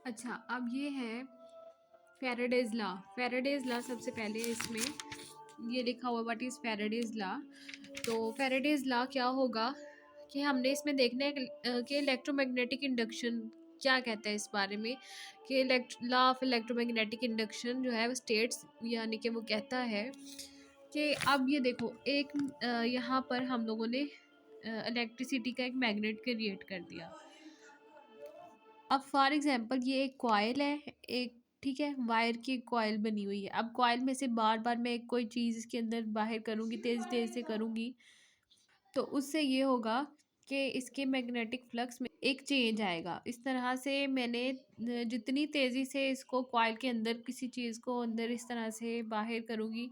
अच्छा, अब ये है फ़ैराडेज़ लॉ। फ़ैराडेज़ लॉ सबसे पहले इसमें ये लिखा हुआ व्हाट इज़ फ़ैराडेज़ लॉ। तो फ़ैराडेज़ लॉ क्या होगा कि हमने इसमें देखना है कि इलेक्ट्रोमैग्नेटिक इंडक्शन क्या कहता है इस बारे में, कि लॉ ऑफ इलेक्ट्रोमैग्नेटिक इंडक्शन जो है वो स्टेट्स, यानी कि वो कहता है कि अब ये देखो एक यहाँ पर हम लोगों ने इलेक्ट्रिसिटी का एक मैग्नेट क्रिएट कर दिया। अब फॉर एग्जांपल ये एक कॉइल है, एक ठीक है वायर की कॉइल बनी हुई है। अब कॉइल में से बार बार मैं कोई चीज़ इसके अंदर बाहर करूँगी, तेज़ तेज़ से करूँगी, तो उससे ये होगा कि इसके मैग्नेटिक फ्लक्स में एक चेंज आएगा। इस तरह से मैंने जितनी तेज़ी से इसको कॉइल के अंदर किसी चीज़ को अंदर इस तरह से बाहर करूँगी,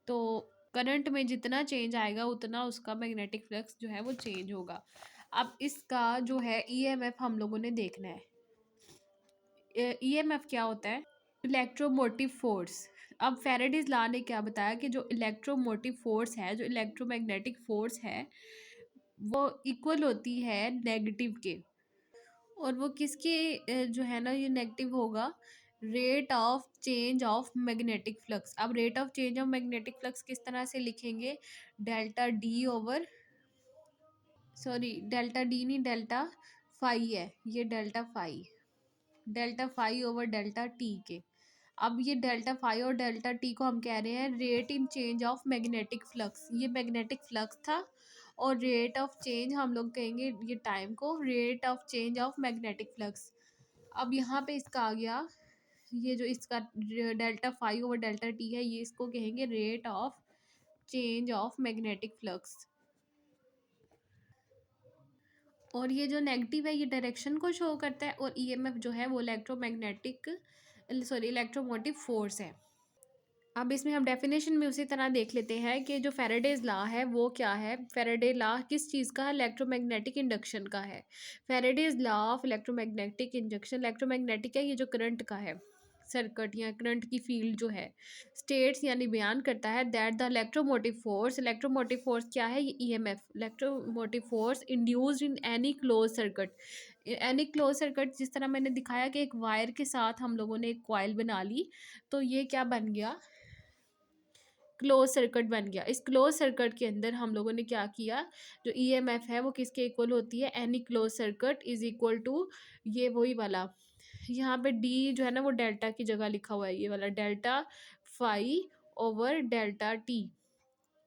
तो करंट में जितना चेंज आएगा उतना उसका मैग्नेटिक फ्लक्स जो है वो चेंज होगा। अब इसका जो है ईएमएफ हम लोगों ने देखना है। ईएमएफ क्या होता है? Electromotive force. अब फैराडेज लॉ ने क्या बताया कि जो इलेक्ट्रोमोटिव फोर्स है, जो इलेक्ट्रोमैग्नेटिक फोर्स है, वो इक्वल होती है नेगेटिव के। और वो किसके जो है ना ये नेगेटिव होगा, rate of change of magnetic flux. अब rate of change of magnetic flux किस तरह से लिखेंगे? Delta D over, sorry delta D नहीं, डेल्टा फाई है ये, delta phi over delta T के। अब ये डेल्टा फाई और डेल्टा टी को हम कह रहे हैं rate in change of magnetic flux. ये मैग्नेटिक फ्लक्स था, और रेट ऑफ चेंज हम लोग कहेंगे ये टाइम को rate of change of magnetic flux. अब यहाँ पे इसका आ गया, ये जो इसका delta phi over delta t है, ये इसको कहेंगे rate of change of magnetic flux. और ये जो नेगेटिव है ये डायरेक्शन को शो करता है, और ईएमएफ जो है वो इलेक्ट्रोमोटिव फोर्स है। अब इसमें हम डेफिनेशन में उसी तरह देख लेते हैं कि जो फैराडेज लॉ है वो क्या है। फैराडे लॉ किस चीज़ का है? इलेक्ट्रोमैग्नेटिक इंडक्शन का है। Faraday's law of electromagnetic induction, electromagnetic है ये जो करंट का है, सर्किट या करंट की फील्ड जो है, स्टेट्स यानी बयान करता है दैट द इलेक्ट्रोमोटिव फोर्स क्या है? ये EMF, electromotive force induced in any close circuit. Any close circuit, जिस तरह मैंने दिखाया कि एक वायर के साथ हम लोगों ने एक कॉइल बना ली, तो ये क्या बन गया? क्लोज सर्किट बन गया। इस क्लोज सर्किट के अंदर हम लोगों ने क्या किया, जो ईएमएफ है वो किसके इक्वल होती है? Any close circuit is equal to ये वही वाला, यहाँ पे डी जो है ना वो डेल्टा की जगह लिखा हुआ है, ये वाला delta phi over delta t.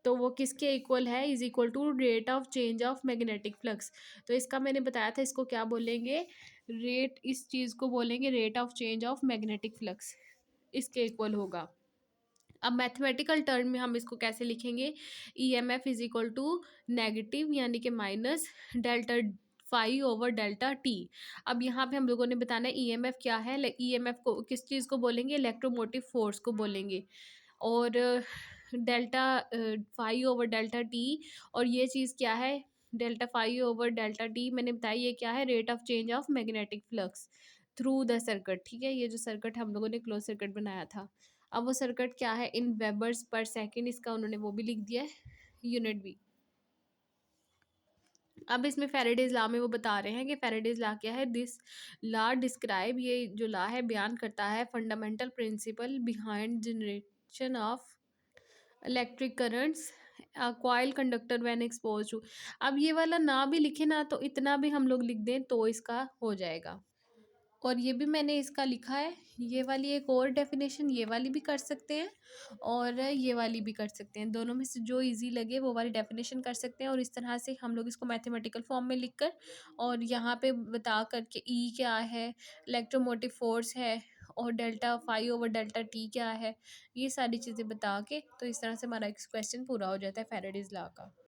तो वो किसके इक्वल है? Is equal to rate of change of magnetic flux. तो इसका मैंने बताया था, इसको क्या बोलेंगे? रेट, इस चीज़ को बोलेंगे rate of change of magnetic flux, इसके इक्वल होगा। अब मैथमेटिकल टर्म में हम इसको कैसे लिखेंगे? E M F is equal to negative यानी कि minus delta phi over delta t. अब यहाँ पे हम लोगों ने बताना है ई एम एफ क्या है। ई एम एफ को किस चीज़ को बोलेंगे? इलेक्ट्रोमोटिव फोर्स को बोलेंगे। और delta phi over delta t, और ये चीज़ क्या है? Delta phi over delta t मैंने बताया ये क्या है? Rate of change of magnetic flux through the circuit. ठीक है, ये जो सर्किट हम लोगों ने क्लोज सर्किट बनाया था, अब वो सर्किट क्या है? इन वेबर्स पर सेकेंड, इसका उन्होंने वो भी लिख दिया है, यूनिट भी। अब इसमें फैराडेज लॉ में वो बता रहे हैं कि फैराडेज लॉ क्या है। दिस लॉ डिस्क्राइब, ये जो लॉ है बयान करता है fundamental principle behind generation of electric currents coil conductor when expose to. अब ये वाला ना भी लिखे ना, तो इतना भी हम लोग लिख दें तो इसका हो जाएगा। और ये भी मैंने इसका लिखा है, ये वाली एक और डेफिनेशन, ये वाली भी कर सकते हैं और ये वाली भी कर सकते हैं। दोनों में से जो इजी लगे वो वाली डेफिनेशन कर सकते हैं, और इस तरह से हम लोग इसको मैथमेटिकल फॉर्म में लिख कर और यहाँ पे बता कर के ई क्या है, इलेक्ट्रोमोटिव फोर्स है, और delta phi over delta t क्या है, ये सारी चीज़ें बता के, तो इस तरह से हमारा एक क्वेश्चन पूरा हो जाता है फैराडेज लॉ का।